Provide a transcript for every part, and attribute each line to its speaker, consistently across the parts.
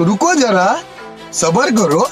Speaker 1: रुको जरा, सब्र करो।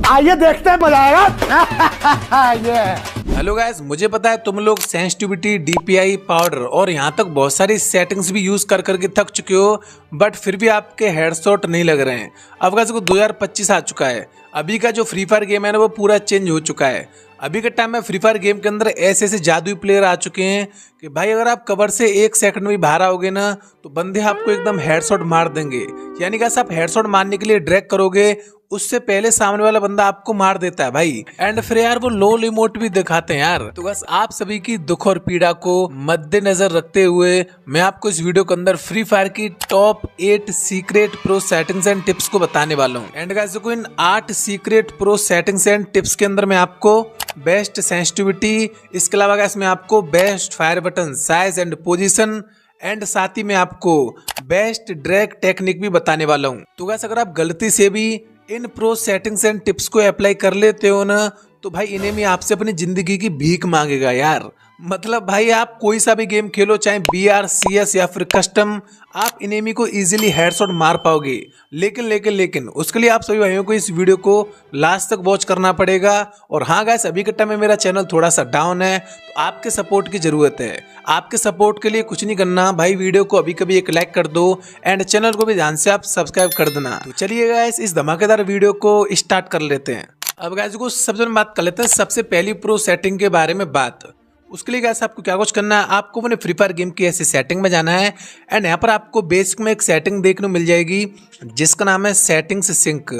Speaker 2: आइए देखते हैं, मजा आएगा। ये
Speaker 3: हेलो गाइस, मुझे पता है तुम लोग सेंसिटिविटी, डीपीआई, पाउडर और यहाँ तक बहुत सारी सेटिंग्स भी यूज कर करके थक चुके हो, बट फिर भी आपके हेडशॉट नहीं लग रहे हैं। अब गाइस को 2025 आ चुका है। अभी का जो फ्री फायर गेम है ना वो पूरा चेंज हो चुका है। अभी के टाइम में फ्री फायर गेम के अंदर ऐसे ऐसे जादुई प्लेयर आ चुके हैं कि भाई अगर आप कवर से 1 सेकंड में बाहर आओगे ना तो बंदे आपको एकदम हेडशॉट मार देंगे। यानी कि आप हेडशॉट मारने के लिए ड्रैग करोगे उससे पहले सामने वाला बंदा आपको मार देता है भाई। एंड फिर यार वो लोल इमोट भी दिखाते हैं यार। तो बस आप सभी की दुख और पीड़ा को मद्देनजर रखते हुए मैं आपको इस वीडियो के अंदर फ्री फायर की top 8 secret pro settings and tips को बताने वाला हूँ। एंड गाइस को इन 8 secret pro settings and tips के अंदर मैं आपको बेस्ट सेंसिटिविटी, इसके अलावा गाइस मैं आपको best fire button size and position and साथ ही में आपको बेस्ट ड्रैग टेक्निक भी बताने वाला हूँ। तो गाइस अगर आप गलती से भी in pro settings and tips को अप्लाई कर लेते हो ना तो भाई इन्हें भी आपसे अपनी जिंदगी की भीख मांगेगा यार। मतलब भाई आप कोई सा भी गेम खेलो, चाहे BR, CS या फिर कस्टम, आप इनेमी को इजीली हेडशॉट मार पाओगे। लेकिन उसके लिए आप सभी भाइयों को इस वीडियो को लास्ट तक वॉच करना पड़ेगा। और हाँ गाइस, अभी के टाइम में मेरा चैनल थोड़ा सा डाउन है तो आपके सपोर्ट की जरूरत है। आपके सपोर्ट के लिए कुछ नहीं करना भाई, वीडियो को अभी कभी एक लाइक कर दो एंड चैनल को भी ध्यान से आप सब्सक्राइब कर देना। तो चलिए गाइस इस धमाकेदार वीडियो को स्टार्ट कर लेते हैं। अब गाइस को सबसे पहले बात कर लेते हैं सबसे पहली प्रो सेटिंग के बारे में बात। उसके लिए गाइस आपको क्या कुछ करना है, आपको अपने फ्री फायर गेम की ऐसी सेटिंग में जाना है एंड यहाँ पर आपको बेसिक में एक सेटिंग देखने को मिल जाएगी जिसका नाम है सेटिंग्स सिंक।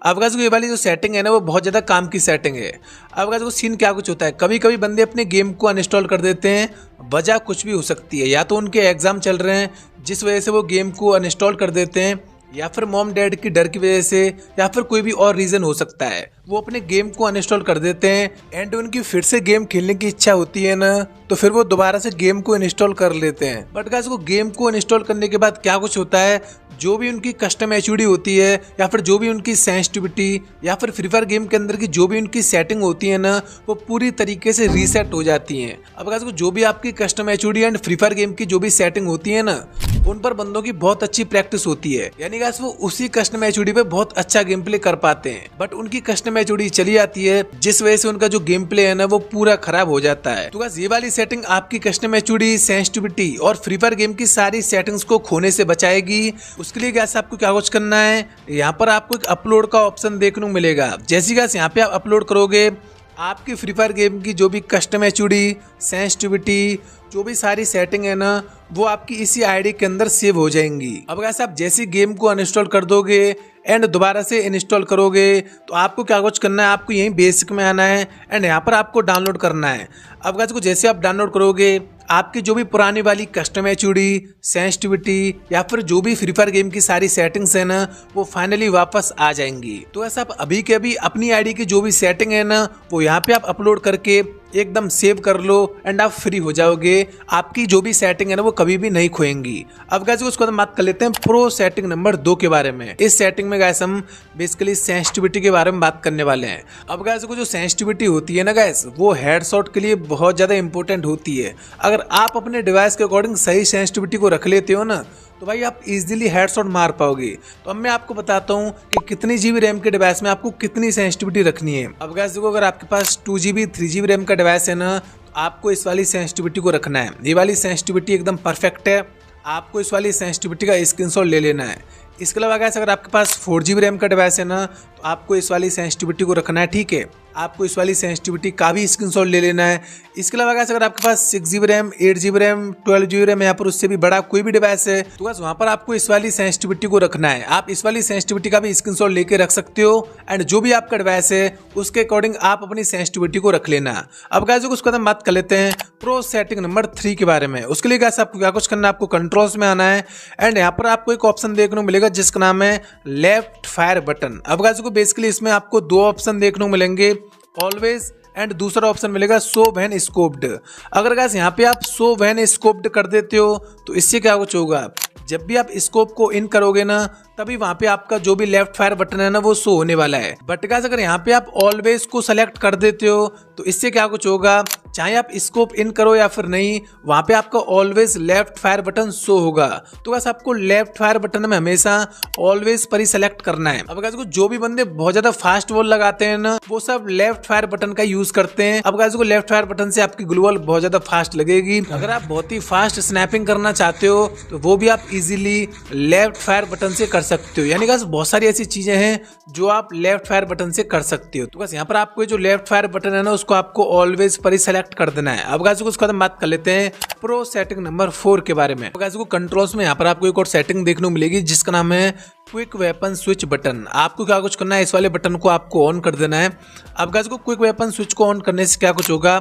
Speaker 3: अब गाइस ये वाली जो सेटिंग है ना वो बहुत ज़्यादा काम की सेटिंग है। अब गाइस सीन क्या कुछ होता है, कभी कभी बंदे अपने गेम को अनइंस्टॉल कर देते हैं। वजह कुछ भी हो सकती है, या तो उनके एग्जाम चल रहे हैं जिस वजह से वो गेम को अनइंस्टॉल कर देते हैं, या फिर मॉम डैड की डर की वजह से, या फिर कोई भी और रीजन हो सकता है। वो अपने गेम को अनइंस्टॉल कर देते हैं एंड उनकी फिर से गेम खेलने की इच्छा होती है ना तो फिर वो दोबारा से गेम को इंस्टॉल कर लेते हैं। बट गाइस वो गेम को इंस्टॉल करने के बाद क्या कुछ होता है, जो भी उनकी कस्टम HUD होती है या फिर जो भी उनकी सेंसिटिविटी या फिर फ्री फायर गेम के अंदर की जो भी उनकी सेटिंग होती है ना वो पूरी तरीके से रीसेट हो जाती है। अब गाइस जो भी आपकी custom HUD and free fire game की जो भी सेटिंग होती है ना उन पर बंदों की बहुत अच्छी प्रैक्टिस होती है। यानी गाइस वो उसी कस्टम HUD पे बहुत अच्छा गेम प्ले कर पाते हैं। बट उनकी कस्टम HUD चली जाती है जिस वजह से उनका जो गेम प्ले है ना वो पूरा खराब हो जाता है। तो गाइस ये वाली सेटिंग आपकी कस्टम HUD, सेंसिटिविटी और फ्री फायर गेम की सारी सेटिंग्स को खोने से बचाएगी। उसके लिए गाइस आपको क्या कुछ करना है, यहाँ पर आपको एक अपलोड का ऑप्शन देखने को मिलेगा। जैसे गाइस यहाँ पे आप अपलोड करोगे आपकी फ्री फायर गेम की जो भी कस्टम HUD, सेंसिटिविटी, जो भी सारी सेटिंग है ना वो आपकी इसी ID के अंदर सेव हो जाएंगी। अब गाइस आप जैसे गेम को अनइंस्टॉल कर दोगे एंड दोबारा से इंस्टॉल करोगे तो आपको क्या कुछ करना है, आपको यहीं बेसिक में आना है एंड यहाँ पर आपको डाउनलोड करना है। अब गाइस को जैसे आप डाउनलोड करोगे आपकी जो भी पुरानी वाली कस्टम HUD, सेंसिटिविटी या फिर जो भी फ्री फायर गेम की सारी सेटिंग्स है ना वो फाइनली वापस आ जाएंगी। तो ऐसा आप अभी के अभी अपनी ID की जो भी सेटिंग है ना वो यहाँ पे आप अपलोड करके एकदम सेव कर लो एंड आप फ्री हो जाओगे। आपकी जो भी सेटिंग है ना वो कभी भी नहीं खोएंगी। अब गाइस उसके बाद बात कर लेते हैं प्रो सेटिंग नंबर 2 के बारे में। इस सेटिंग में गाइस हम बेसिकली सेंसिटिविटी के बारे में बात करने वाले हैं। अब गाइस को जो सेंसिटिविटी होती है ना गाइस वो हेडशॉट के लिए बहुत ज्यादा इंपॉर्टेंट होती है। अगर आप अपने डिवाइस के अकॉर्डिंग सही सेंसिटिविटी को रख लेते हो ना तो भाई आप इजीली हेडशॉट मार पाओगे। तो अब मैं आपको बताता हूँ कि कितनी GB रैम के डिवाइस में आपको कितनी सेंसिटिविटी रखनी है। अब गाइस देखो, अगर आपके पास 2GB 3GB रैम का डिवाइस है ना तो आपको इस वाली सेंसिटिविटी को रखना है। ये वाली सेंसिटिविटी एकदम परफेक्ट है, आपको इस वाली सेंसिटिविटी का स्क्रीनशॉट ले लेना है। इसके अलावा गाइस अगर आपके पास 4GB रैम का डिवाइस है ना तो आपको इस वाली सेंसिटिविटी को रखना है, ठीक है। आपको इस वाली सेंसिटिविटी का भी स्क्रीनशॉट ले लेना है। इसके अलावा गाइस अगर आपके पास 6GB RAM, 8GB RAM, 12GB RAM या फिर उससे भी बड़ा कोई भी डिवाइस है तो गाइस वहां पर आपको इस वाली सेंसिटिविटी को रखना है। आप इस वाली सेंसिटिविटी का भी स्क्रीनशॉट लेके रख सकते हो एंड जो भी आपका डिवाइस है उसके अकॉर्डिंग आप अपनी सेंसिटिविटी को रख लेना। अब गाइस उसके बाद हम बात कर लेते हैं प्रो सेटिंग नंबर 3 के बारे में। उसके लिए गाइस आपको क्या कुछ करना है, आपको कंट्रोल्स में आना है एंड यहाँ पर आपको एक ऑप्शन देखने को मिलेगा जिसका नाम है लेफ्ट फायर बटन। अब गाइस को बेसिकली इसमें आपको 2 ऑप्शन देखने को मिलेंगे। ऑलवेज एंड दूसरा ऑप्शन मिलेगा शो व्हेन स्कोप्ड। अगर गाइस यहाँ पे आप शो व्हेन स्कोप्ड कर देते हो तो इससे क्या कुछ होगा, जब भी आप स्कोप को इन करोगे ना तभी वहां पे आपका जो भी लेफ्ट फायर बटन है ना वो शो होने वाला है। बट गाइस अगर यहाँ पे आप ऑलवेज को सेलेक्ट कर देते हो तो इससे क्या कुछ होगा, चाहे आप स्कोप इन करो या फिर नहीं, वहां पे आपका always left fire button show होगा। तो गाइस आपको लेफ्ट फायर बटन में हमेशा ऑलवेज पर ही सेलेक्ट करना है। अब गाइस को जो भी बंदे बहुत ज्यादा फास्ट वॉल लगाते हैं ना वो सब लेफ्ट फायर बटन का यूज करते हैं। अब गाइस को लेफ्ट फायर बटन से आपकी ग्लू वॉल बहुत ज्यादा फास्ट लगेगी। अगर आप बहुत ही फास्ट स्नैपिंग करना चाहते हो तो वो भी आप इजीली लेफ्ट फायर बटन से कर सकते हो। यानी गाइस बहुत सारी ऐसी चीजें हैं जो आप लेफ्ट फायर बटन से कर सकते हो। तो गाइस यहाँ पर आपको जो लेफ्ट फायर बटन है ना उसको आपको ऑलवेज पर ही सेलेक्ट कर देना है। अब गाइस उसके बाद हम बात कर लेते हैं प्रो सेटिंग नंबर 4 के बारे में। गाइस को कंट्रोल्स में यहाँ पर आपको एक और सेटिंग देखने को मिलेगी जिसका नाम है क्विक वेपन स्विच बटन। आपको क्या कुछ करना है, इस वाले बटन को आपको ऑन कर देना है। अब गाइस को क्विक वेपन स्विच को ऑन करने से क्या कुछ होगा,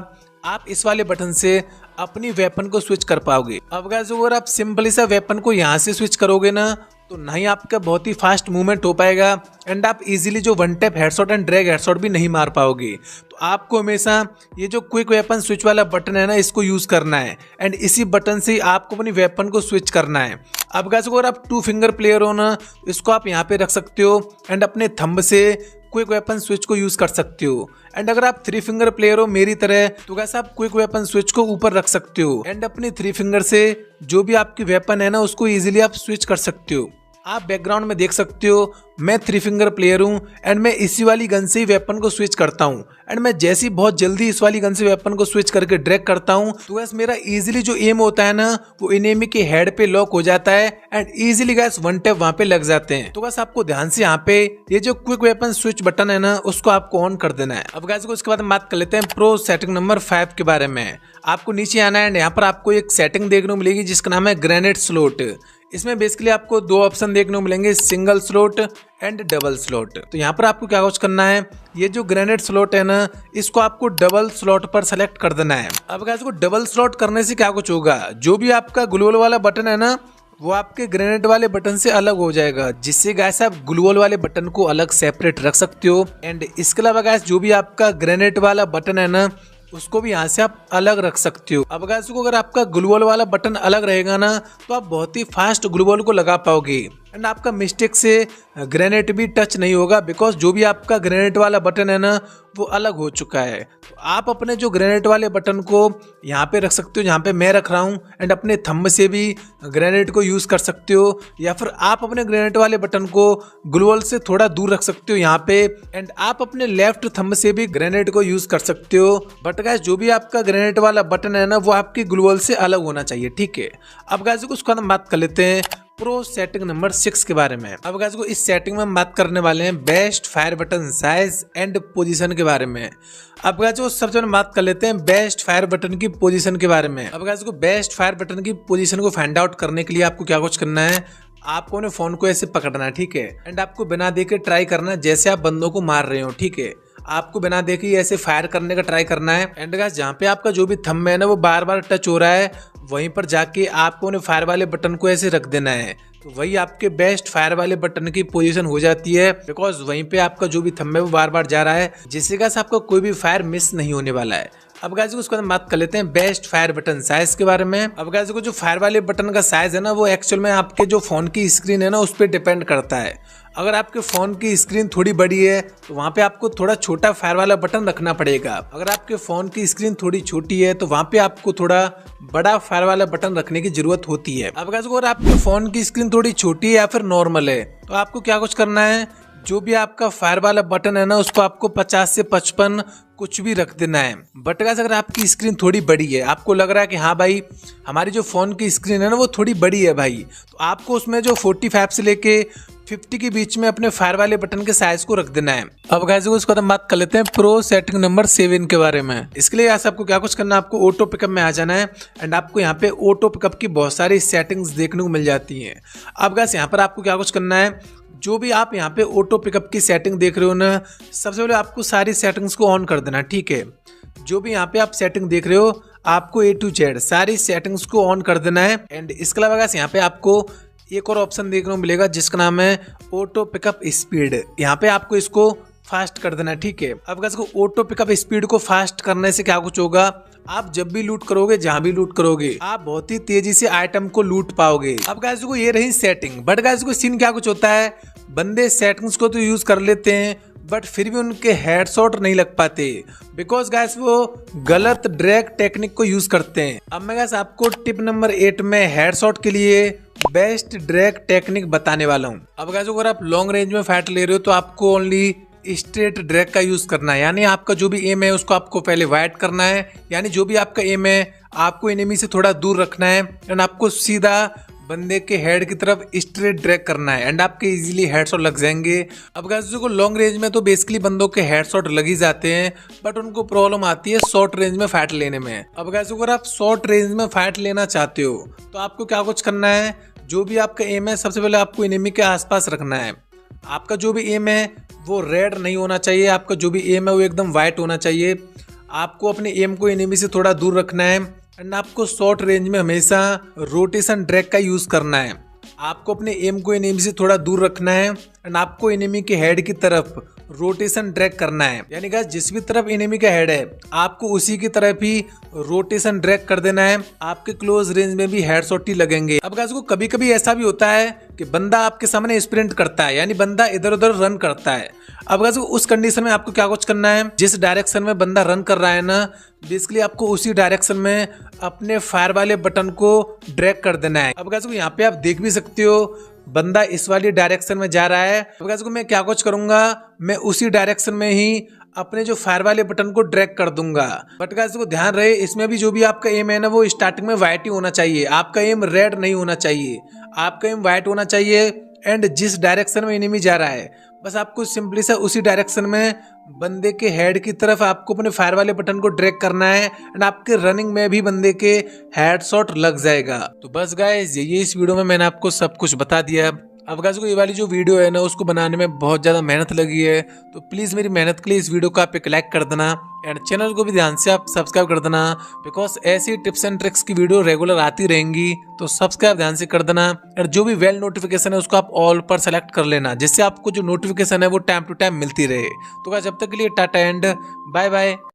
Speaker 3: आप इस वाले बटन से अपनी वेपन को स्विच कर पाओगे। अब गाइस अगर आप सिंपली सा वेपन को यहाँ से स्विच करोगे ना तो नहीं आपका बहुत ही फास्ट मूवमेंट हो पाएगा एंड आप इजीली जो one tap headshot and drag headshot भी नहीं मार पाओगे। तो आपको हमेशा ये जो क्विक वेपन स्विच वाला बटन है ना इसको यूज करना है एंड इसी बटन से आपको अपनी वेपन को स्विच करना है। अब गाइस अगर आप 2 फिंगर प्लेयर हो ना इसको आप यहाँ पे रख सकते हो एंड अपने थंब से क्विक वेपन स्विच को यूज कर सकते हो। एंड अगर आप 3 फिंगर प्लेयर हो मेरी तरह तो कैसे आप क्विक वेपन स्विच को ऊपर रख सकते हो एंड अपनी 3 फिंगर से जो भी आपकी वेपन है ना उसको इजीली आप स्विच कर सकते हो। आप बैकग्राउंड में देख सकते हो मैं 3 फिंगर प्लेयर हूँ एंड मैं इसी वाली गन से ही वेपन को स्विच करता हूँ एंड मैं जैसे ही बहुत जल्दी इस वाली गन से वेपन को स्विच करके ड्रैग करता हूँ तो गैस मेरा इजीली जो एम होता है ना वो एनिमी के हेड पे लॉक हो जाता है and easily gas one tap वहां पे लग जाते हैं। तो गैस आपको ध्यान से यहाँ पे ये जो क्विक वेपन स्विच बटन है ना उसको आपको ऑन कर देना है। अब गैस उसके बाद हम बात कर लेते हैं प्रो सेटिंग नंबर 5 के बारे में। आपको नीचे आना है एंड यहाँ पर आपको एक सेटिंग देखने को मिलेगी जिसका नाम है ग्रेनेड स्लॉट। इसमें बेसिकली आपको 2 ऑप्शन देखने को मिलेंगे, single slot and double slot. तो यहाँ पर आपको क्या कुछ करना है, ये जो ग्रेनेड स्लॉट है ना इसको आपको डबल स्लॉट पर सेलेक्ट कर देना है। अब गाइस को डबल स्लॉट करने से क्या कुछ होगा, जो भी आपका ग्लूवॉल वाला बटन है ना वो आपके ग्रेनेड वाले बटन से अलग हो जाएगा, जिससे गाइस आप ग्लूवॉल वाले बटन को अलग सेपरेट रख सकते हो। एंड इसके अलावा गाइस जो भी आपका ग्रेनेड वाला बटन है ना उसको भी यहाँ से आप अलग रख सकते हो। अब गाइस को अगर आपका ग्लूवॉल वाला बटन अलग रहेगा ना तो आप बहुत ही फास्ट ग्लूवॉल को लगा पाओगे एंड आपका मिस्टेक से ग्रेनेड भी टच नहीं होगा, बिकॉज जो भी आपका ग्रेनेड वाला बटन है ना वो अलग हो चुका है। तो आप अपने जो ग्रेनेड वाले बटन को यहाँ पे रख सकते हो जहाँ पे मैं रख रहा हूँ एंड अपने थंब से भी ग्रेनेड को यूज कर सकते हो, या फिर आप अपने ग्रेनेड वाले बटन को ग्लूवॉल से थोड़ा दूर रख सकते हो यहाँ पे एंड आप अपने लेफ्ट थंब से भी ग्रेनेड को यूज कर सकते हो। बट गाइस जो भी आपका ग्रेनेड वाला बटन है ना वो आपकी ग्लूवॉल से अलग होना चाहिए, ठीक है। अब गाइस उसको हम बात कर लेते हैं प्रो सेटिंग नंबर 6 के बारे में। अब गाइस को इस सेटिंग में हम बात करने वाले हैं best fire button size and position के बारे में। अब गाइस को सबसे पहले बात कर लेते हैं बेस्ट फायर बटन की पोजीशन के बारे में। अब गाइस को बेस्ट फायर बटन की पोजीशन को फाइंड आउट करने के लिए आपको क्या कुछ करना है, आपको अपने फोन को ऐसे पकड़ना है, ठीक है। एंड आपको बिना देखे ट्राई करना है जैसे आप बंदों को मार रहे हो, ठीक है। आपको बिना देखे ऐसे फायर करने का ट्राई करना है एंड गाइस जहाँ पे आपका जो भी थंब है ना वो बार बार टच हो रहा है वहीं पर जाके आपको उन्हें फायर वाले बटन को ऐसे रख देना है। तो वही आपके बेस्ट फायर वाले बटन की पोजीशन हो जाती है, बिकॉज वहीं पे आपका जो भी थंब है वो बार बार जा रहा है, जिससे गाइस आपका कोई भी फायर मिस नहीं होने वाला है। अब गाइस उसके बाद बात कर लेते हैं बेस्ट फायर बटन साइज के बारे में। अब गाइस को जो फायर वाले बटन का साइज है ना वो एक्चुअल में आपके जो फोन की स्क्रीन है ना उस पर डिपेंड करता है। अगर आपके फोन की स्क्रीन थोड़ी बड़ी है तो वहाँ पे आपको थोड़ा छोटा फायर वाला बटन रखना पड़ेगा। अगर आपके फोन की स्क्रीन थोड़ी छोटी है तो वहाँ पे आपको थोड़ा बड़ा फायर वाला बटन रखने की जरूरत होती है। अब गाइस अगर आपके फोन की स्क्रीन थोड़ी छोटी है या फिर नॉर्मल है तो आपको क्या कुछ करना है, जो भी आपका फायर वाला बटन है ना उसको आपको 50 से 55 कुछ भी रख देना है। बट गाइस अगर आपकी स्क्रीन थोड़ी बड़ी है, आपको लग रहा है कि हाँ भाई हमारी जो फोन की स्क्रीन है ना वो थोड़ी बड़ी है भाई, तो आपको उसमें जो 45 से लेके 50 के बीच में अपने फायर वाले बटन के साइज को रख देना है। अब गाइस उसके बाद हम बात कर लेते हैं प्रो सेटिंग नंबर 7 के बारे में। इसके लिए आपको क्या कुछ करना है, आपको ऑटो पिकअप में आ जाना है एंड आपको यहाँ पे ऑटो पिकअप की बहुत सारी सेटिंग्स देखने को मिल जाती हैं। अब गाइस यहाँ पर आपको क्या कुछ करना है, जो भी आप यहाँ पे ऑटो पिकअप की सेटिंग देख रहे हो ना सबसे पहले आपको सारी सेटिंग्स को ऑन कर देना, ठीक है। जो भी यहाँ पे आप सेटिंग देख रहे हो आपको A to Z सारी सेटिंग्स को ऑन कर देना है। एंड इसके अलावा गाइस यहाँ पे आपको एक और ऑप्शन देखने को मिलेगा जिसका नाम है ऑटो पिकअप स्पीड। यहाँ पे आपको इसको फास्ट कर देना है, ठीक है। अब गाइस को ऑटो पिकअप स्पीड को फास्ट करने से क्या कुछ होगा, आप जब भी लूट करोगे, जहां भी लूट करोगे, आप बहुत ही तेजी से आइटम को लूट पाओगे। अब गाइस को ये रही सेटिंग, बट गाइस को सीन क्या कुछ होता है, बंदे सेटिंग्स को तो यूज कर लेते हैं बट फिर भी उनके हेडशॉट नहीं लग पाते, बिकॉज गाइस वो गलत ड्रैग टेक्निक को यूज करते हैं। अब मैं गाइस आपको टिप नंबर 8 में हेडशॉट के लिए बेस्ट ड्रैग टेक्निक बताने वाला हूँ। अब गाइस अगर आप लॉन्ग रेंज में फाइट ले रहे हो तो आपको ओनली स्ट्रेट ड्रैग का यूज करना है, यानी आपका जो भी एम है उसको आपको पहले वाइड करना है, यानी जो भी आपका एम है आपको एनिमी से थोड़ा दूर रखना है एंड आपको सीधा बंदे के हेड की तरफ स्ट्रेट ड्रैग करना है एंड आपके इजीली हेडशॉट लग जाएंगे। अब गाइस को लॉन्ग रेंज में तो बेसिकली बंदों के हेडशॉट लग ही जाते हैं, बट उनको प्रॉब्लम आती है शॉर्ट रेंज में फाइट लेने में। अब गाइस अगर आप शॉर्ट रेंज में फाइट लेना चाहते हो तो आपको क्या कुछ करना है, जो भी आपका एम है सबसे पहले आपको एनिमी के आसपास रखना है। आपका जो भी एम है वो रेड नहीं होना चाहिए, आपका जो भी एम है वो एकदम वाइट होना चाहिए। आपको अपने एम को एनिमी से थोड़ा दूर रखना है एंड आपको शॉर्ट रेंज में हमेशा रोटेशन ड्रैग का यूज करना है। आपको अपने एम को एनिमी से थोड़ा दूर रखना है एंड आपको एनिमी के हेड की तरफ रोटेशन ड्रैग करना है, यानी गाइस जिस भी तरफ एनिमी का हेड है आपको उसी की तरफ ही रोटेशन ड्रैग कर देना है। आपके क्लोज रेंज में भी हेडशॉट ही लगेंगे। अब गाइस को कभी कभी ऐसा भी होता है कि बंदा आपके सामने स्प्रिंट करता है, यानी बंदा इधर उधर रन करता है। अब गाइस उस कंडीशन में आपको क्या कुछ करना है, जिस डायरेक्शन में बंदा रन कर रहा है ना, बेसिकली आपको उसी डायरेक्शन में अपने फायर वाले बटन को ड्रैग कर देना है। अब गाइस यहाँ पे आप देख भी सकते हो बंदा इस वाली डायरेक्शन में जा रहा है। अब गाइस मैं क्या कुछ करूंगा, मैं उसी डायरेक्शन में ही अपने जो फायर वाले बटन को ड्रैग कर दूंगा। बट गाइस को ध्यान रहे इसमें भी जो भी आपका एम है ना वो स्टार्टिंग में व्हाइट ही होना चाहिए, आपका एम रेड नहीं होना चाहिए, आपका एम व्हाइट होना चाहिए। एंड जिस डायरेक्शन में एनिमी जा रहा है बस आपको सिंपली सा उसी डायरेक्शन में बंदे के हेड की तरफ आपको अपने फायर वाले बटन को ड्रैग करना है एंड आपके रनिंग में भी बंदे के हेडशॉट लग जाएगा। तो बस गाइस ये इस वीडियो में मैंने आपको सब कुछ बता दिया। अब गाइस को ये वाली जो वीडियो है ना उसको बनाने में बहुत ज़्यादा मेहनत लगी है, तो प्लीज़ मेरी मेहनत के लिए इस वीडियो को आप एक लाइक कर देना एंड चैनल को भी ध्यान से आप सब्सक्राइब कर देना, बिकॉज ऐसी टिप्स एंड ट्रिक्स की वीडियो रेगुलर आती रहेंगी। तो सब्सक्राइब ध्यान से कर देना और जो भी वेल नोटिफिकेशन है उसको आप ऑल पर सेलेक्ट कर लेना, जिससे आपको जो नोटिफिकेशन है वो टाइम टू टाइम मिलती रहे। तो गाइस जब तक के लिए टाटा एंड बाय बाय।